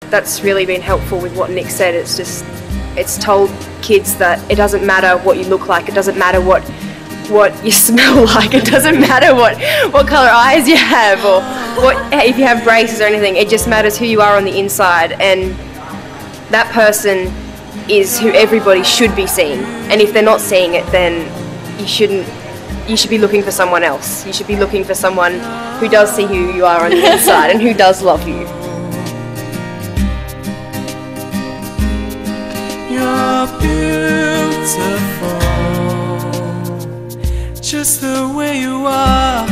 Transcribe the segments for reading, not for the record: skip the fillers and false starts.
that's really been helpful with what Nick said. It's told kids that it doesn't matter what you look like, it doesn't matter what you smell like, it doesn't matter what colour eyes you have or if you have braces or anything. It just matters who you are on the inside, and that person is who everybody should be seeing. And if they're not seeing it, then you should be looking for someone else. You should be looking for someone who does see who you are on the inside and who does love you. You're beautiful, just the way you are.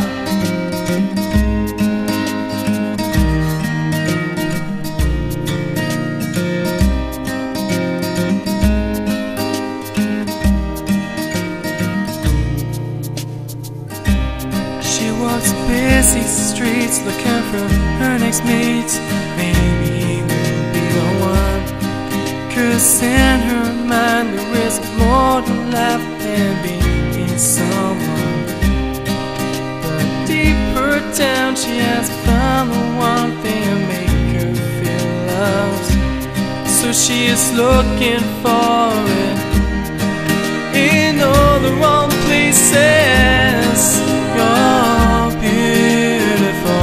She walks busy streets looking for her next mate. Maybe he will be the one. 'Cause in her mind there is more to life than being someone. But deeper down she has found the one thing to make her feel loved. So she is looking for it in all the wrong places. You're beautiful.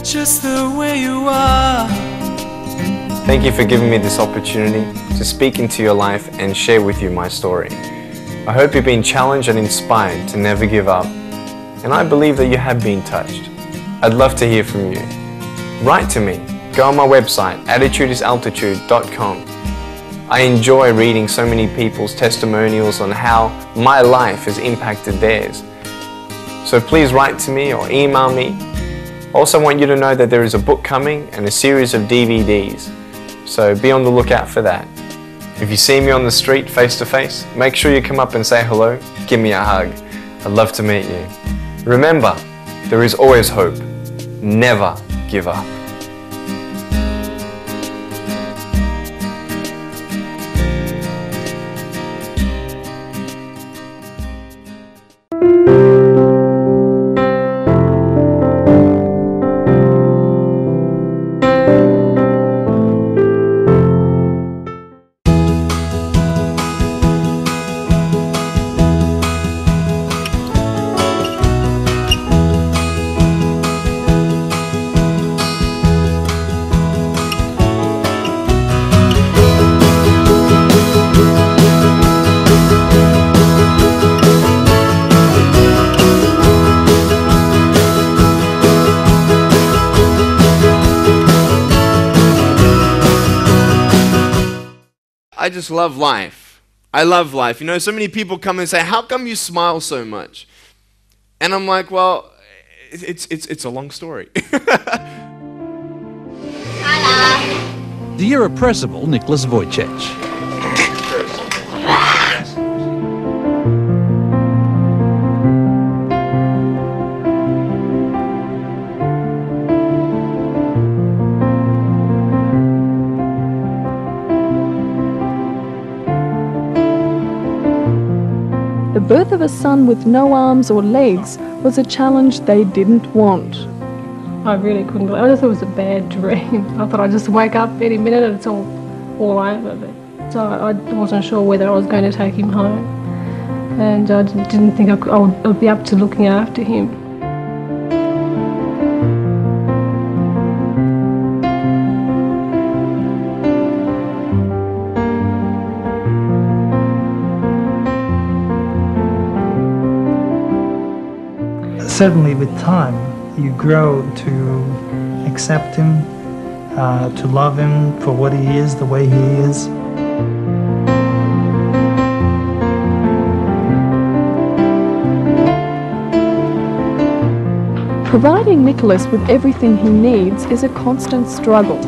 Just the way you are. Thank you for giving me this opportunity to speak into your life and share with you my story. I hope you've been challenged and inspired to never give up, and I believe that you have been touched. I'd love to hear from you. Write to me. Go on my website, attitudesaltitude.com. I enjoy reading so many people's testimonials on how my life has impacted theirs. So please write to me or email me. Also want you to know that there is a book coming and a series of DVDs, so be on the lookout for that. If you see me on the street face to face, make sure you come up and say hello, give me a hug. I'd love to meet you. Remember, there is always hope. Never give up. I just love life. I love life. You know, so many people come and say, how come you smile so much? And I'm like, well, it's a long story. The irrepressible Nicholas Vujicic. The birth of a son with no arms or legs was a challenge they didn't want. I really couldn't believe it. I just thought it was a bad dream. I thought I'd just wake up any minute and it's all over. So I wasn't sure whether I was going to take him home. And I didn't think I would be up to looking after him. Certainly with time, you grow to accept him, to love him for what he is, the way he is. Providing Nicholas with everything he needs is a constant struggle,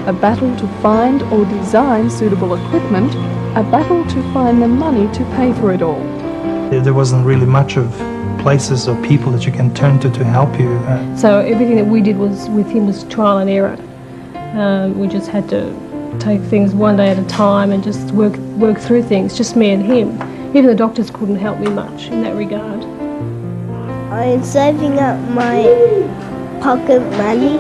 a battle to find or design suitable equipment, a battle to find the money to pay for it all. There wasn't really much of places or people that you can turn to help you. So everything that we did was with him was trial and error. We just had to take things one day at a time and just work through things, just me and him. Even the doctors couldn't help me much in that regard. I'm saving up my pocket money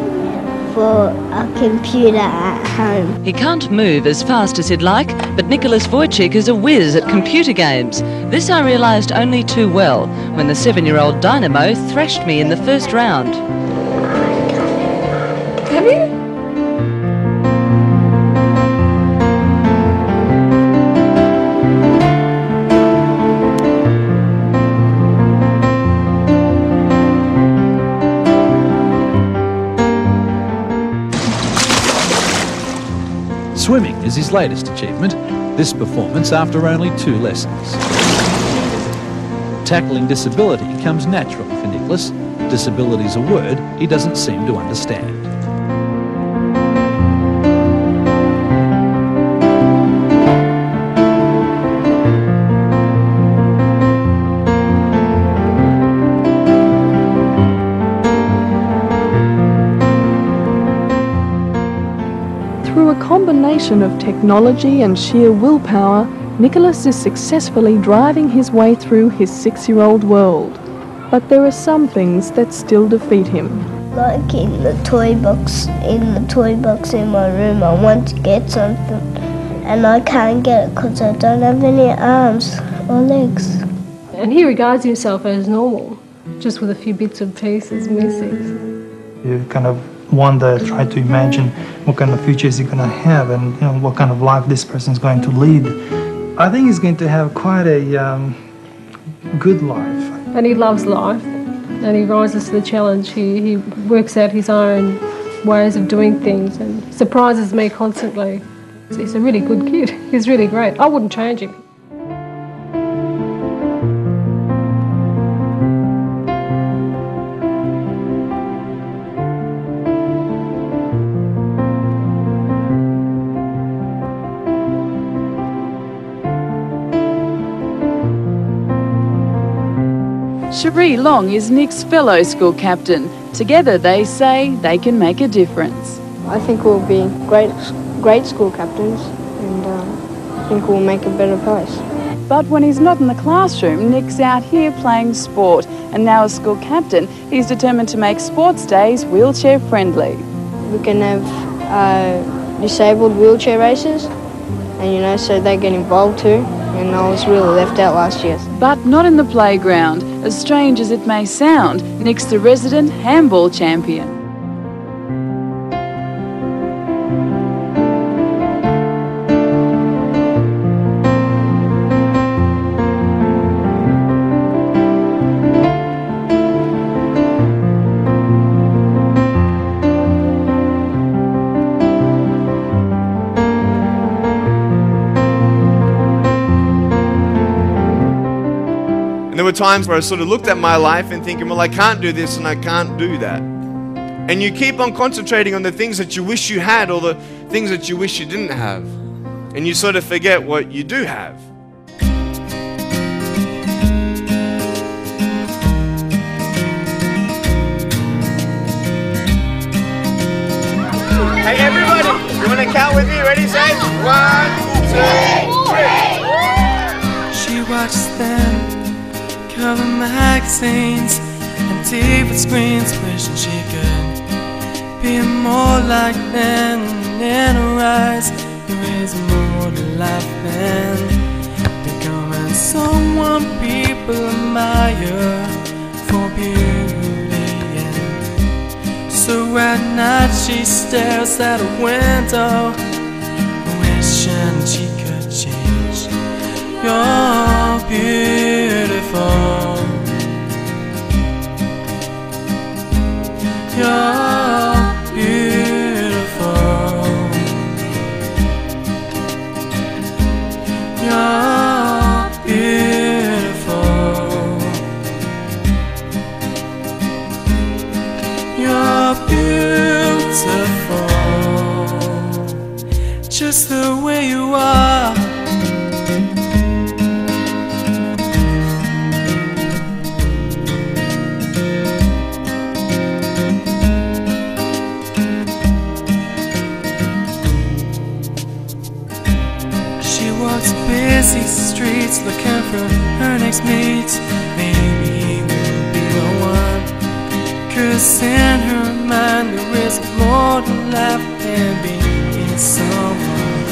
for a computer at home. He can't move as fast as he'd like, but Nicholas Vujicic is a whiz at computer games. This I realised only too well when the 7-year-old Dynamo thrashed me in the first round. Have you? Swimming is his latest achievement, this performance after only 2 lessons. Tackling disability comes naturally for Nicholas. Disability's a word he doesn't seem to understand. Through a combination of technology and sheer willpower, Nicholas is successfully driving his way through his 6-year-old world. But there are some things that still defeat him. Like in the toy box in my room, I want to get something and I can't get it because I don't have any arms or legs. And he regards himself as normal, just with a few bits and pieces missing. You kind of wonder, try to imagine what kind of future is he going to have, and what kind of life this person is going to lead. I think he's going to have quite a good life. And he loves life, and he rises to the challenge. He works out his own ways of doing things and surprises me constantly. He's a really good kid. He's really great. I wouldn't change him. Cherie Long is Nick's fellow school captain. Together they say they can make a difference. I think we'll be great school captains, and I think we'll make a better place. But when he's not in the classroom, Nick's out here playing sport, and now as school captain, he's determined to make sports days wheelchair friendly. We can have disabled wheelchair races, and so they get involved too. And I was really left out last year. But not in the playground. As strange as it may sound, Nick's the resident handball champion. And there were times where I sort of looked at my life and thinking, well, I can't do this and I can't do that. And you keep on concentrating on the things that you wish you had or the things that you wish you didn't have. And you sort of forget what you do have. Hey, everybody, you want to count with me? Ready, say? 1, 2, 3. She watches them cover magazines and TV screens, wishing she could be more like them. In her eyes, there is more to life than becoming someone people admire for beauty. And so at night she stares out a window, wishing she could change. You're beautiful. You're beautiful. You're beautiful. You're beautiful. Just the way you are. meets, maybe he will be the one. 'Cause in her mind there is more to life than being someone.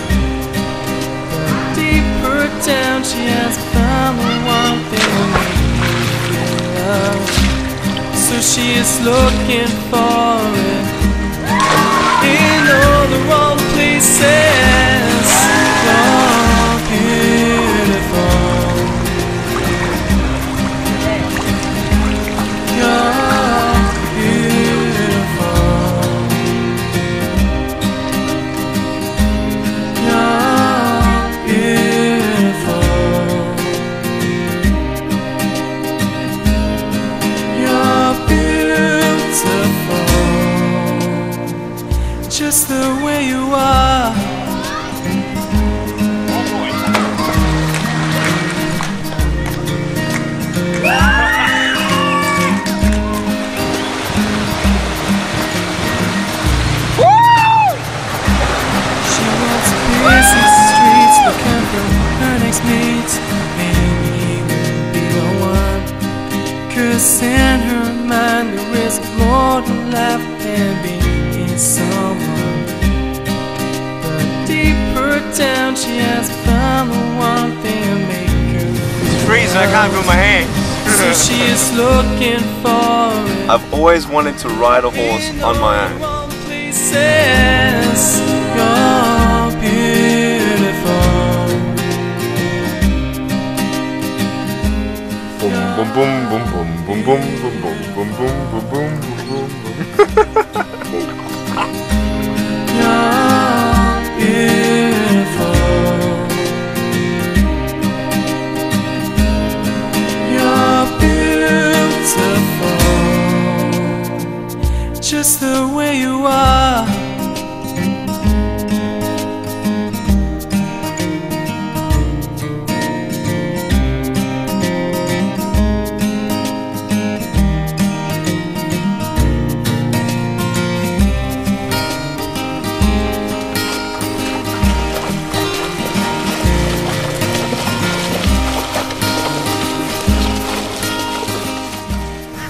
But deeper down she has found the one thing that makes her feel love. So she is looking for it in all the wrong places. You're beautiful. You're beautiful. You're beautiful. You're beautiful. Just the way you are. Busy streets looking for her next meet. Maybe he will be the one. 'Cause in her mind there is more to life than being someone. But deeper down she has found the one thing that make her It's freezing, I can't feel my hands. So she is looking for it. I've always wanted to ride a horse on my own. Places. You're beautiful. Boom, boom, boom, boom, boom, boom, boom, boom, boom, boom, boom, boom, boom, boom. You're beautiful. You're beautiful. Just the way you are.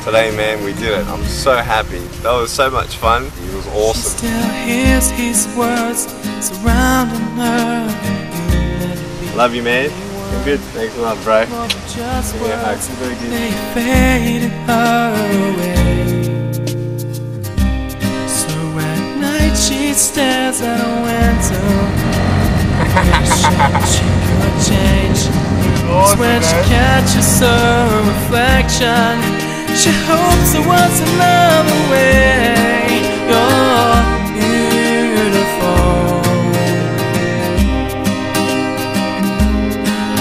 Today, man, we did it. I'm so happy. That was so much fun. It was awesome. Still hears his words surrounding her. Love you, man. You're good. Thanks a lot, bro. Just Give me a hug. words, they faded her away. So at night she stares out a window, wishing she could change. When she catches her reflection, she hopes there was another way. You're beautiful.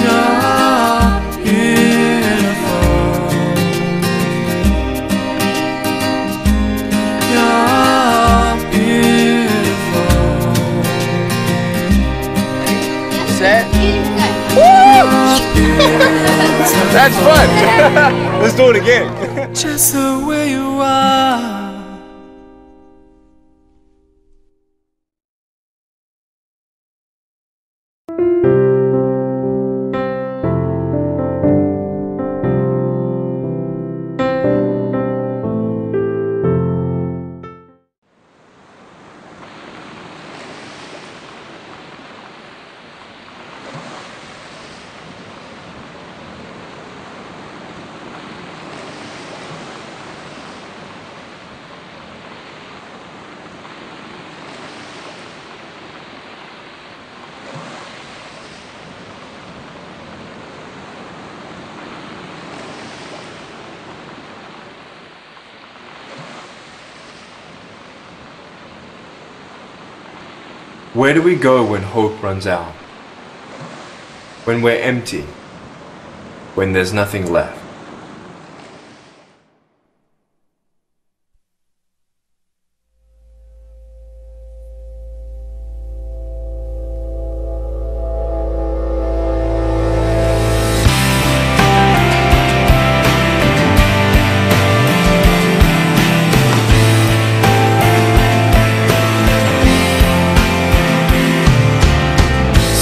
You're beautiful. You're beautiful. Set. That's fun. Let's do it again. Just the way you are. Where do we go when hope runs out? When we're empty? When there's nothing left?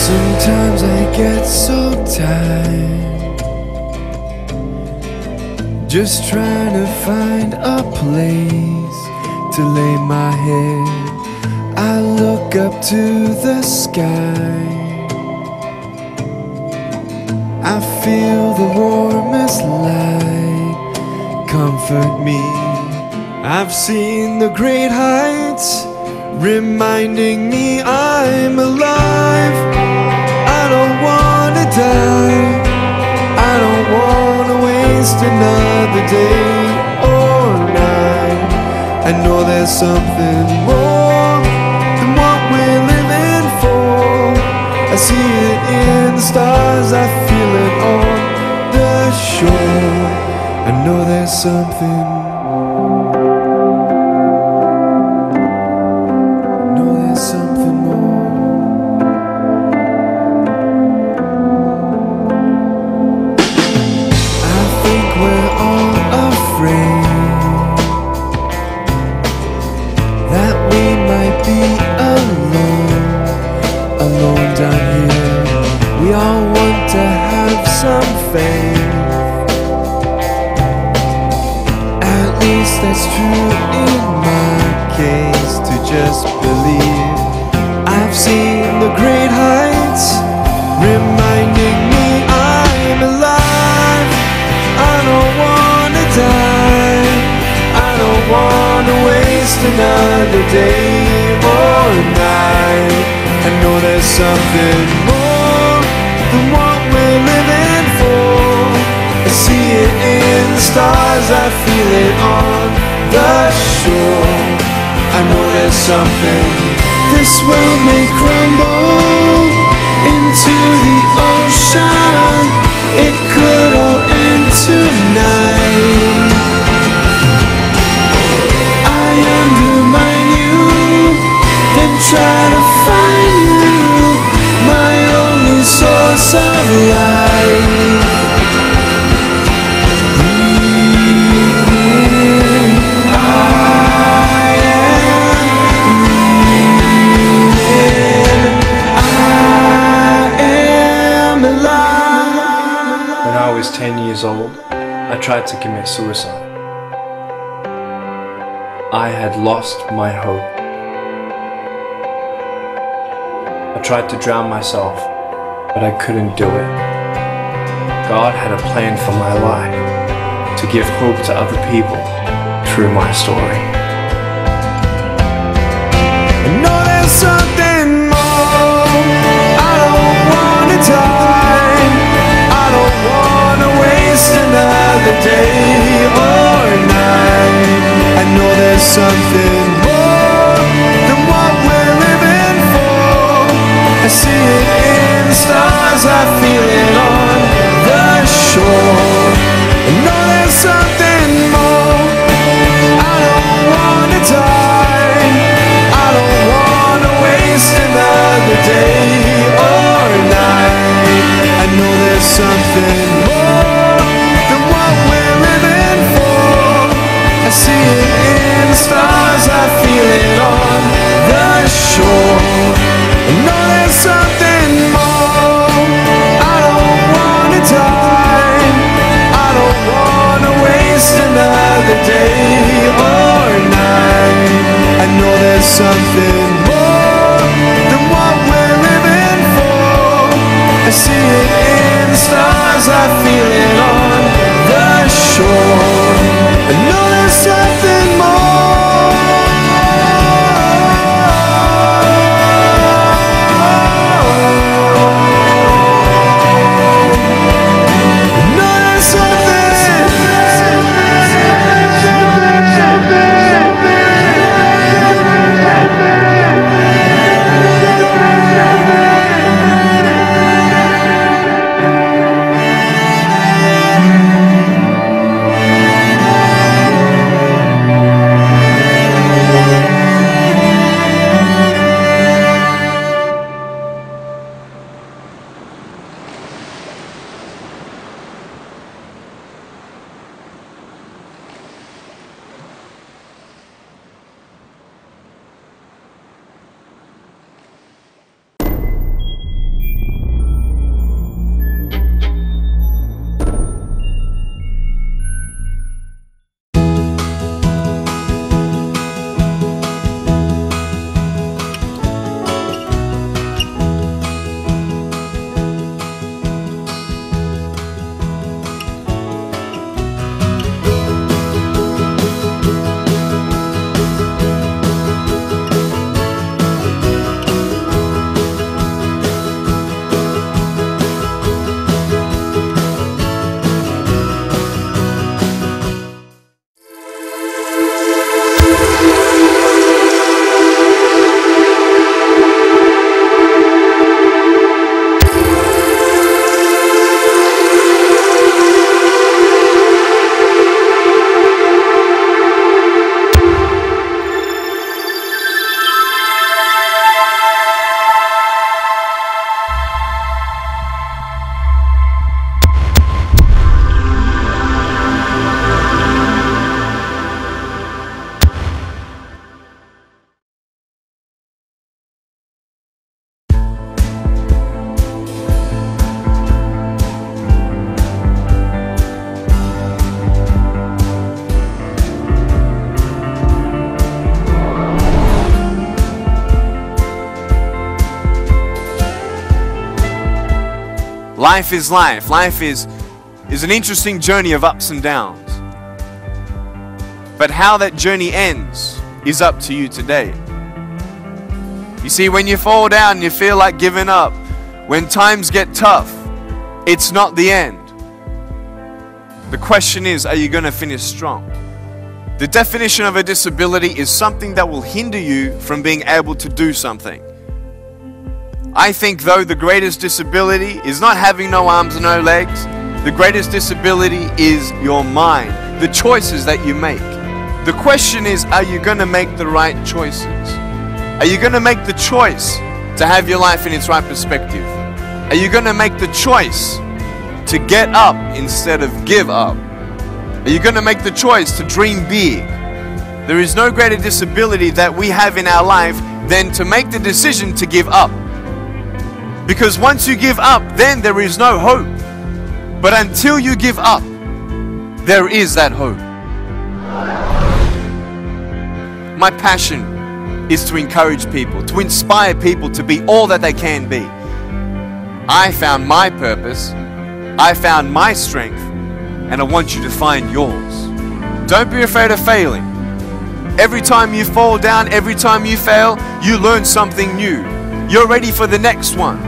Sometimes I get so tired just trying to find a place to lay my head. I look up to the sky, I feel the warmest light comfort me. I've seen the great heights, reminding me I'm alive. I don't wanna die, I don't wanna waste another day or night. I know there's something more than what we're living for. I see it in the stars, I feel it on the shore. I know there's something. That's true in my case, to just believe. I've seen the great heights, reminding me I'm alive. I don't wanna die, I don't wanna waste another day or night. I know there's something more than what we're living for. I see it in the stars, I feel it on the shore. I know there's something. This world may crumble into the ocean, it could all end tonight. I undermine you, then try to find you, my only source of life. When I was 10 years old, I tried to commit suicide. I had lost my hope. I tried to drown myself, but I couldn't do it. God had a plan for my life, to give hope to other people through my story. I know there's something more. I don't wanna die, I don't wanna waste another day or night. I know there's something more than what we're living for. I see it in the stars, I feel it on the shore. I know there's something more. I don't wanna die, I don't wanna waste another day or night. I know there's something more than what we're living for. I see it in the stars, I feel it on the shore. I know there's something more. I don't wanna die, I don't wanna waste another day or night. I know there's something more than what we're living for. I see it in the stars, I Life is life. Life is an interesting journey of ups and downs. But how that journey ends is up to you today. You see, when you fall down and you feel like giving up, when times get tough, it's not the end. The question is, are you going to finish strong? The definition of a disability is something that will hinder you from being able to do something. I think, though, the greatest disability is not having no arms and no legs. The greatest disability is your mind, the choices that you make. The question is, are you going to make the right choices? Are you going to make the choice to have your life in its right perspective? Are you going to make the choice to get up instead of give up? Are you going to make the choice to dream big? There is no greater disability that we have in our life than to make the decision to give up. Because once you give up, then there is no hope. But until you give up, there is that hope. My passion is to encourage people, to inspire people to be all that they can be. I found my purpose, I found my strength, and I want you to find yours. Don't be afraid of failing. Every time you fall down, every time you fail, you learn something new. You're ready for the next one.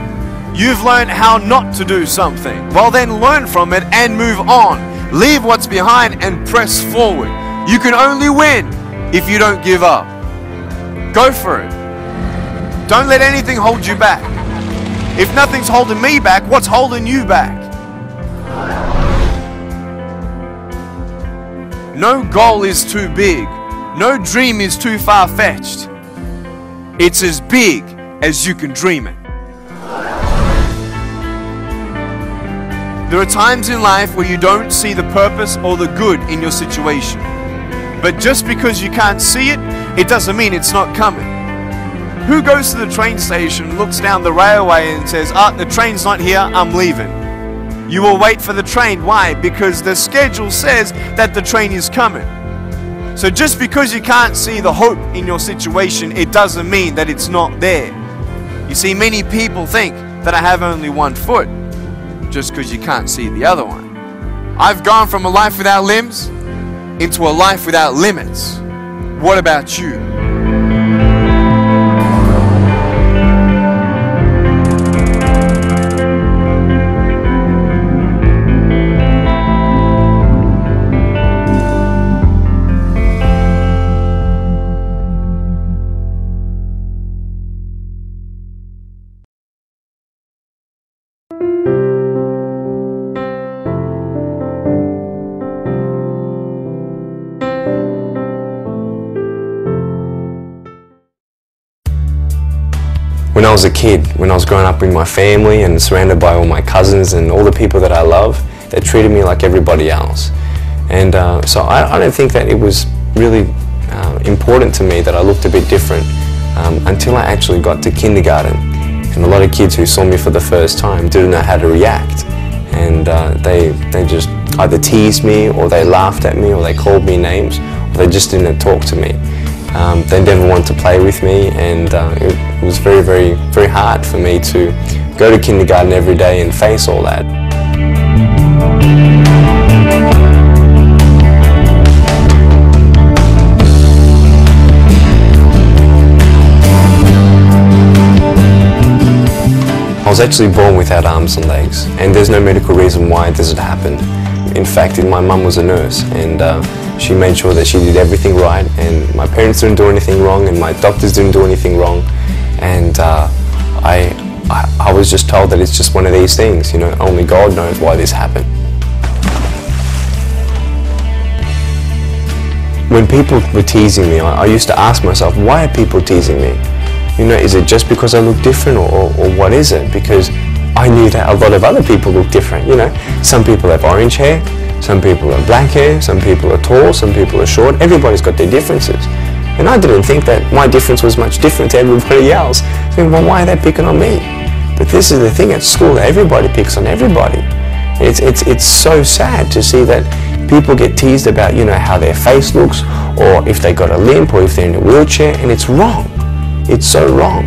You've learned how not to do something. Well, then learn from it and move on. Leave what's behind and press forward. You can only win if you don't give up. Go for it. Don't let anything hold you back. If nothing's holding me back, what's holding you back? No goal is too big. No dream is too far-fetched. It's as big as you can dream it. There are times in life where you don't see the purpose or the good in your situation. But just because you can't see it, it doesn't mean it's not coming. Who goes to the train station, looks down the railway and says, the train's not here, I'm leaving. You will wait for the train. Why? Because the schedule says that the train is coming. So just because you can't see the hope in your situation, it doesn't mean that it's not there. You see, many people think that I have only one foot just because you can't see the other one. I've gone from a life without limbs into a life without limits. What about you? When I was a kid, when I was growing up in my family and surrounded by all my cousins and all the people that I love, they treated me like everybody else. And so I don't think that it was really important to me that I looked a bit different until I actually got to kindergarten. And a lot of kids who saw me for the first time didn't know how to react. And they just either teased me, or they laughed at me, or they called me names, or they just didn't talk to me. They never wanted to play with me, and it was very, very, very hard for me to go to kindergarten every day and face all that. I was actually born without arms and legs, and there's no medical reason why this had happened. In fact, my mum was a nurse, and she made sure that she did everything right, and my parents didn't do anything wrong, and my doctors didn't do anything wrong. And I was just told that it's just one of these things, you know, only God knows why this happened. When people were teasing me, I used to ask myself, why are people teasing me? You know, is it just because I look different, or what is it? Because I knew that a lot of other people look different, you know. Some people have orange hair, some people are black hair, some people are tall, some people are short. Everybody's got their differences. And I didn't think that my difference was much different to everybody else. So, well, why are they picking on me? But this is the thing at school, everybody picks on everybody. It's so sad to see that people get teased about, you know, how their face looks, or if they got a limp, or if they're in a wheelchair, and it's wrong. It's so wrong.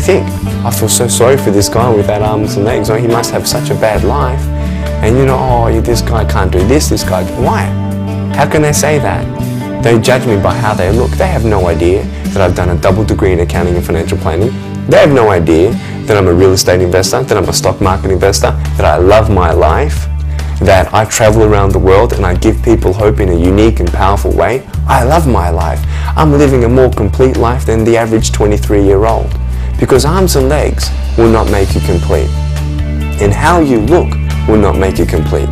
think, I feel so sorry for this guy without arms and legs. Oh, he must have such a bad life. And you know, oh, this guy can't do this guy. Why? How can they say that? They judge me by how they look. They have no idea that I've done a double degree in accounting and financial planning. They have no idea that I'm a real estate investor, that I'm a stock market investor, that I love my life, that I travel around the world and I give people hope in a unique and powerful way. I love my life. I'm living a more complete life than the average 23-year-old. Because arms and legs will not make you complete. And how you look will not make you complete.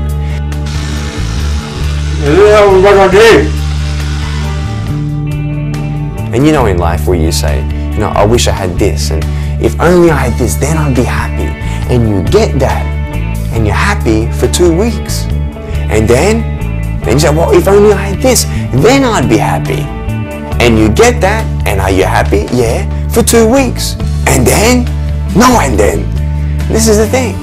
And you know, in life where you say, you know, I wish I had this, and if only I had this, then I'd be happy. And you get that, and you're happy for 2 weeks. And then you say, well, if only I had this, then I'd be happy. And you get that, and are you happy? Yeah, for 2 weeks. And then, no, and then. This is the thing.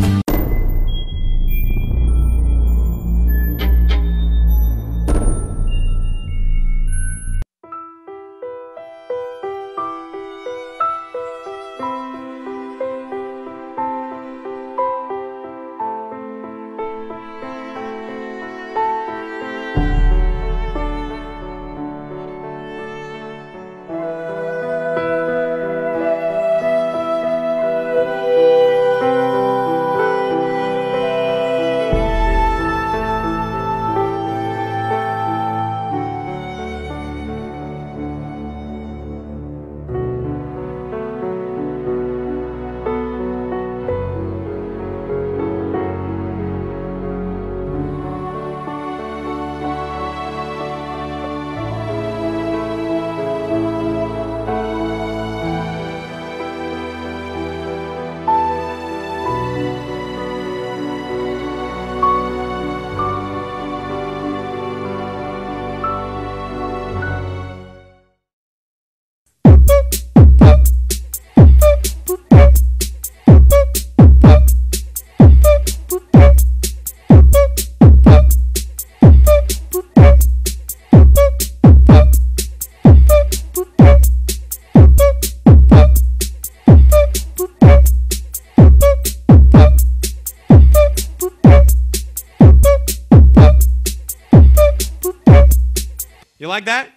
You like that?